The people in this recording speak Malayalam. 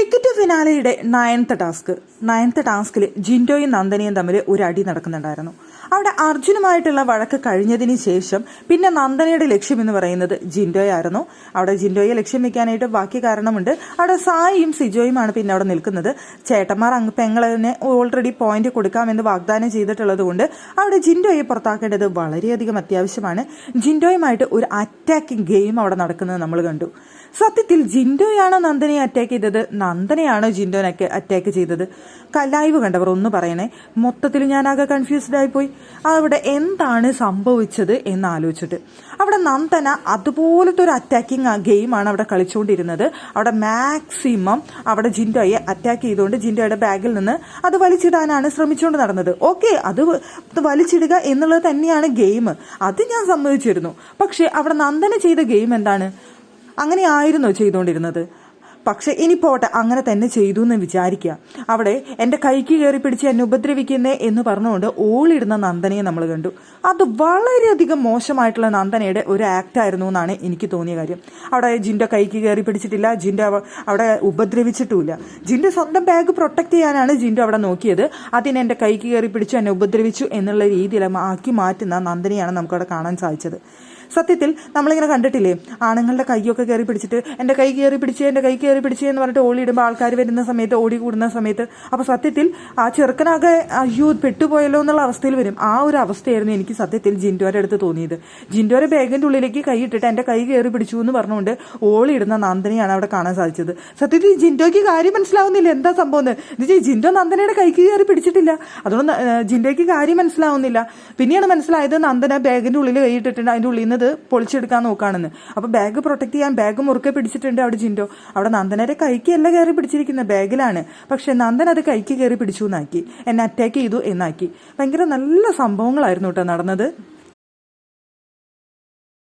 ടിക്കറ്റ് ഫിനാലയുടെ നയൻത്ത് ടാസ്കിൽ ജിൻഡോയും നന്ദനയും തമ്മിൽ ഒരു അടി നടക്കുന്നുണ്ടായിരുന്നു. അവിടെ അർജുനുമായിട്ടുള്ള വഴക്ക് കഴിഞ്ഞതിന് ശേഷം പിന്നെ നന്ദനയുടെ ലക്ഷ്യം എന്ന് പറയുന്നത് ജിൻഡോയായിരുന്നു. അവിടെ ജിൻഡോയെ ലക്ഷ്യം വെക്കാനായിട്ട് ബാക്കി കാരണമുണ്ട്. അവിടെ സായിയും സിജോയുമാണ് പിന്നെ അവിടെ നിൽക്കുന്നത്. ചേട്ടന്മാർ പെങ്ങളെ ഓൾറെഡി പോയിന്റ് കൊടുക്കാമെന്ന് വാഗ്ദാനം ചെയ്തിട്ടുള്ളത് കൊണ്ട് അവിടെ ജിൻഡോയെ പുറത്താക്കേണ്ടത് വളരെയധികം അത്യാവശ്യമാണ്. ജിൻഡോയുമായിട്ട് ഒരു അറ്റാക്കിംഗ് ഗെയിം അവിടെ നടക്കുന്നത് നമ്മൾ കണ്ടു. സത്യത്തിൽ ജിൻഡോയാണോ നന്ദനയെ അറ്റാക്ക് ചെയ്തത്, നന്ദനയാണോ ജിൻഡോനെ അറ്റാക്ക് ചെയ്തത്? ലൈവ് കണ്ടവർ ഒന്ന് പറയണേ. മൊത്തത്തിൽ ഞാനാകെ കൺഫ്യൂസ്ഡ് ആയിപ്പോയി. അവിടെ എന്താണ് സംഭവിച്ചത് എന്ന് ആലോചിച്ചിട്ട് അവിടെ നന്ദന അതുപോലത്തെ ഒരു അറ്റാക്കിംഗ് ഗെയിമാണ് അവിടെ കളിച്ചുകൊണ്ടിരുന്നത്. അവിടെ മാക്സിമം അവിടെ ജിൻഡോയെ അറ്റാക്ക് ചെയ്തുകൊണ്ട് ജിൻഡോയുടെ ബാഗിൽ നിന്ന് അത് വലിച്ചിടാനാണ് ശ്രമിച്ചുകൊണ്ട് നടന്നത്. ഓക്കെ, അത് വലിച്ചിടുക എന്നുള്ളത് തന്നെയാണ് ഗെയിം, അത് ഞാൻ സമ്മതിച്ചിരുന്നു. പക്ഷെ അവിടെ നന്ദന ചെയ്ത ഗെയിം എന്താണ്? അങ്ങനെ ആയിരുന്നോ ചെയ്തുകൊണ്ടിരുന്നത്? പക്ഷെ ഇനി പോട്ടെ, അങ്ങനെ തന്നെ ചെയ്തു എന്ന് വിചാരിക്കുക. അവിടെ എൻ്റെ കൈക്ക് കയറി പിടിച്ച് എന്നെ ഉപദ്രവിക്കുന്നേ എന്ന് പറഞ്ഞുകൊണ്ട് ഓളിടുന്ന നന്ദനയെ നമ്മൾ കണ്ടു. അത് വളരെയധികം മോശമായിട്ടുള്ള നന്ദനയുടെ ഒരു ആക്ട് ആയിരുന്നു എന്നാണ് എനിക്ക് തോന്നിയ കാര്യം. അവിടെ ജിൻഡോ കൈക്ക് കയറി പിടിച്ചിട്ടില്ല, ജിൻഡോ അവിടെ ഉപദ്രവിച്ചിട്ടുമില്ല. ജിൻഡോ സ്വന്തം ബാഗ് പ്രൊട്ടക്ട് ചെയ്യാനാണ് ജിൻഡോ അവിടെ നോക്കിയത്. അതിന് എൻ്റെ കൈക്ക് കയറി പിടിച്ചു എന്നെ ഉപദ്രവിച്ചു എന്നുള്ള രീതിയിൽ ആക്കി മാറ്റുന്ന നന്ദനയാണ് നമുക്കവിടെ കാണാൻ സാധിച്ചത്. സത്യത്തിൽ നമ്മളിങ്ങനെ കണ്ടിട്ടില്ലേ, ആണുങ്ങളുടെ കൈയൊക്കെ കയറി പിടിച്ചിട്ട് എൻ്റെ കൈ കയറി പിടിച്ച് എന്ന് പറഞ്ഞിട്ട് ഓടിയിടുമ്പോൾ ആൾക്കാർ വരുന്ന സമയത്ത്, ഓടി കൂടുന്ന സമയത്ത്, അപ്പോൾ സത്യത്തിൽ ആ ചെറുക്കനാകെ അയ്യോ പെട്ടുപോയല്ലോ എന്നുള്ള അവസ്ഥയിൽ വരും. ആ ഒരു അവസ്ഥയായിരുന്നു എനിക്ക് സത്യത്തിൽ ജിൻഡോയുടെ അടുത്ത് തോന്നിയത്. ജിൻഡോയുടെ ബാഗിൻ്റെ ഉള്ളിലേക്ക് കൈ ഇട്ടിട്ട് എൻ്റെ കൈ കയറി പിടിച്ചു എന്ന് പറഞ്ഞുകൊണ്ട് ഓളിയിടുന്ന നന്ദനയാണ് അവിടെ കാണാൻ സാധിച്ചത്. സത്യത്തിൽ ജിൻഡോയ്ക്ക് കാര്യം മനസ്സിലാവുന്നില്ല എന്താ സംഭവം എന്ന്. ജിൻഡോ നന്ദനയുടെ കൈക്ക് കയറി പിടിച്ചിട്ടില്ല, അതുകൊണ്ട് ജിൻഡോയ്ക്ക് കാര്യം മനസ്സിലാവുന്നില്ല. പിന്നെയാണ് മനസ്സിലായത് നന്ദന ബാഗിൻ്റെ ഉള്ളിൽ കൈ ഇട്ടിട്ടുണ്ട്, അതിൻ്റെ ഉള്ളിൽ നിന്ന് പൊളിച്ചെടുക്കാൻ നോക്കാണെന്ന്. അപ്പൊ ബാഗ് പ്രൊട്ടക്ട് ചെയ്യാൻ ബാഗ് മുറുക്കെ പിടിച്ചിട്ടുണ്ട് അവിടെ ജിൻഡോ. അവിടെ നന്ദനയുടെ കൈക്ക് അല്ല കയറി പിടിച്ചിരിക്കുന്നത്, ബാഗിലാണ്. പക്ഷെ നന്ദൻ അത് കൈക്ക് കയറി പിടിച്ചു എന്നാക്കി, എന്നെ അറ്റാക്ക് ചെയ്തു എന്നാക്കി. ഭയങ്കര നല്ല സംഭവങ്ങളായിരുന്നു കേട്ടോ നടന്നത്.